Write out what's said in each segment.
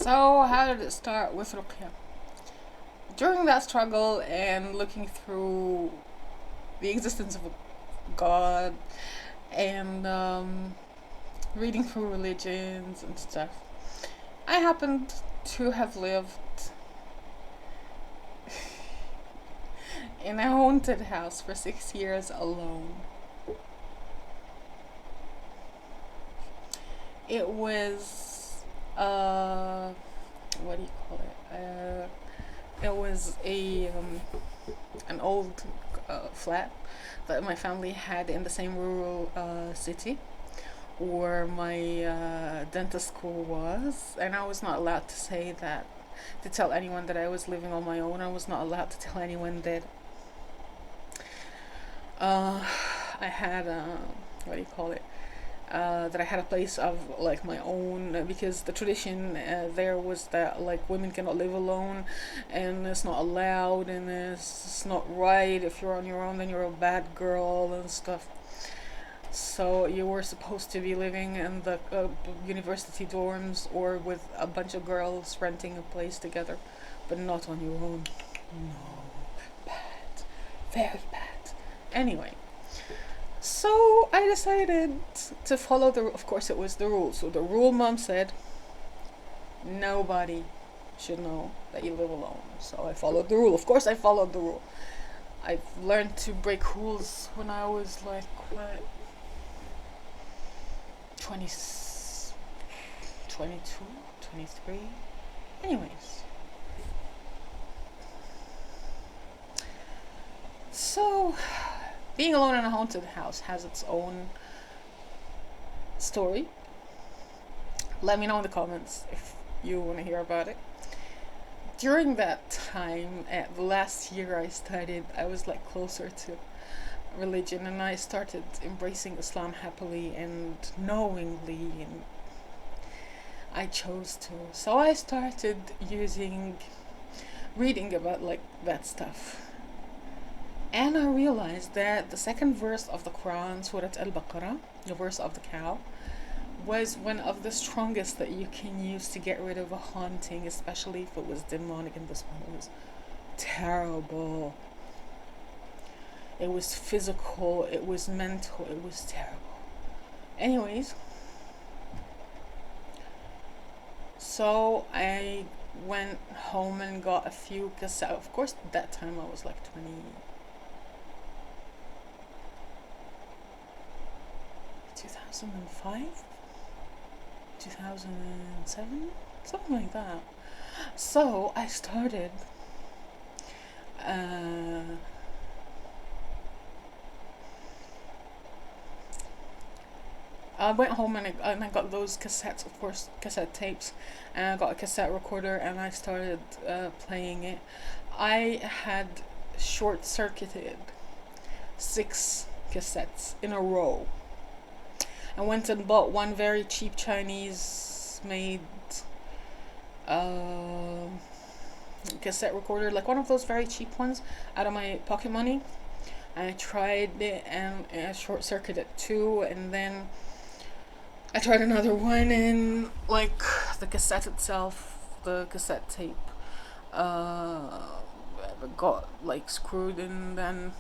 So, how did it start with Ruqya? During that struggle and looking through the existence of God and reading through religions and stuff, I happened to have lived in a haunted house for 6 years alone. It was, what do you call it? It was an old flat that my family had in the same rural city where my dentist school was, and I was not allowed to say that, to tell anyone that I was living on my own. I was not allowed to tell anyone that I had what do you call it? That I had a place of like my own, because the tradition there was that like women cannot live alone, and it's not allowed, and it's not right. If you're on your own, then you're a bad girl and stuff. So you were supposed to be living in the university dorms or with a bunch of girls renting a place together, but not on your own. No, bad, very bad. Anyway, so I decided to follow of course it was the rule. So the rule mom said, nobody should know that you live alone. So I followed the rule. Of course I followed the rule. I've learned to break rules when I was like, what? 20, 22, 23. Anyways. So, being alone in a haunted house has its own story. Let me know in the comments if you want to hear about it. During that time, at the last year I was like closer to religion, and I started embracing Islam happily and knowingly, and I chose to. So I started reading about like that stuff. And I realized that the second verse of the Quran, Surah Al-Baqarah, the verse of the cow, was one of the strongest that you can use to get rid of a haunting, especially if it was demonic, and this one was terrible. It was physical, it was mental, it was terrible. Anyways, so I went home and got a few cassettes. Of course, at that time I was like 2005, 2007, something like that. So I started I went home and I got those cassettes, of course, cassette tapes, and I got a cassette recorder and I started playing it. I had short circuited 6 cassettes in a row. I went and bought one very cheap Chinese made cassette recorder, like one of those very cheap ones, out of my pocket money. I tried it and I short circuited it too, and then I tried another one, and like the cassette itself, the cassette tape, got like screwed, and then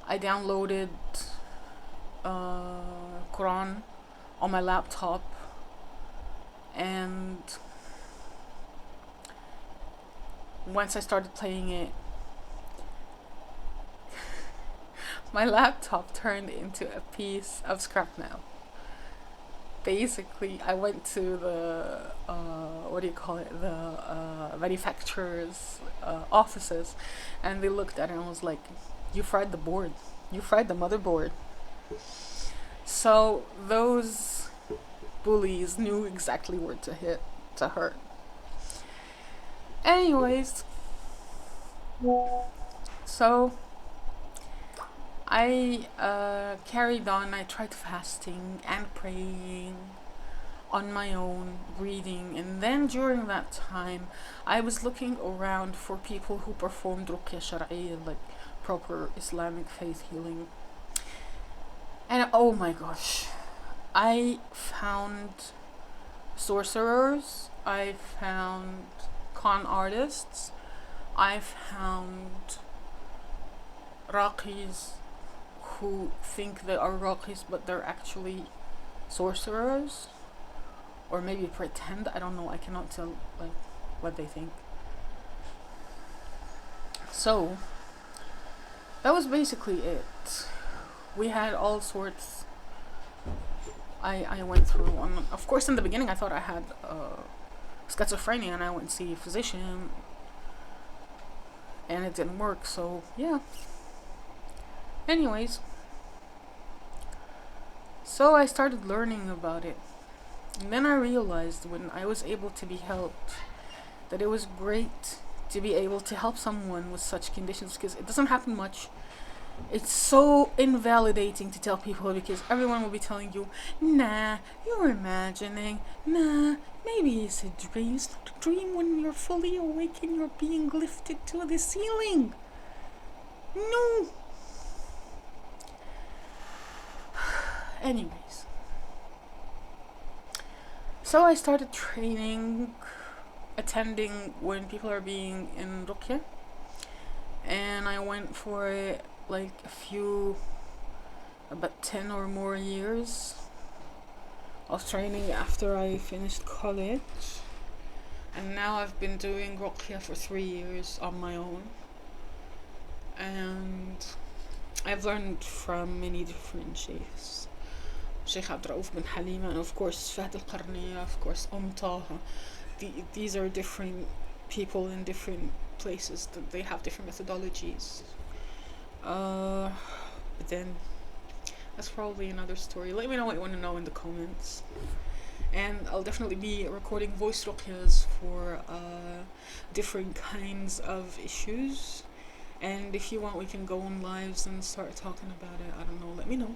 I downloaded Quran on my laptop, and once I started playing it, my laptop turned into a piece of scrap metal. Basically, I went to the the manufacturer's offices, and they looked at it and was like, you fried the board, you fried the motherboard. So those bullies knew exactly where to hit to hurt. Anyways, so I carried on. I tried fasting and praying on my own, reading, and then during that time I was looking around for people who performed ruqya shar'iyya, like proper Islamic faith healing. And oh my gosh, I found sorcerers I found con artists. I found raqis who think they are raqis but they're actually sorcerers, or maybe pretend. I don't know. I cannot tell like what they think. So that was basically it. We had all sorts. I went through one. Of course, in the beginning, I thought I had schizophrenia, and I went to see a physician, and it didn't work. So yeah. Anyways, so I started learning about it, and then I realized when I was able to be helped that it was great to be able to help someone with such conditions, because it doesn't happen much. It's so invalidating to tell people, because everyone will be telling you, nah, you're imagining, nah, maybe it's a dream. It's not a dream when you're fully awake and you're being lifted to the ceiling. No. Anyways, so I started training, attending when people are being in Ruqya, and I went for it like about 10 or more years of training after I finished college. And now I've been doing Ruqya for 3 years on my own. And I've learned from many different sheikhs. Sheikh Abdurrauf bin Halima, and of course Fahd al-Qarniya, of course Taha. These are different people in different places, that they have different methodologies. But then that's probably another story. Let me know what you want to know in the comments. And I'll definitely be recording voice ruqyas for different kinds of issues. And if you want, we can go on lives and start talking about it. I don't know, let me know.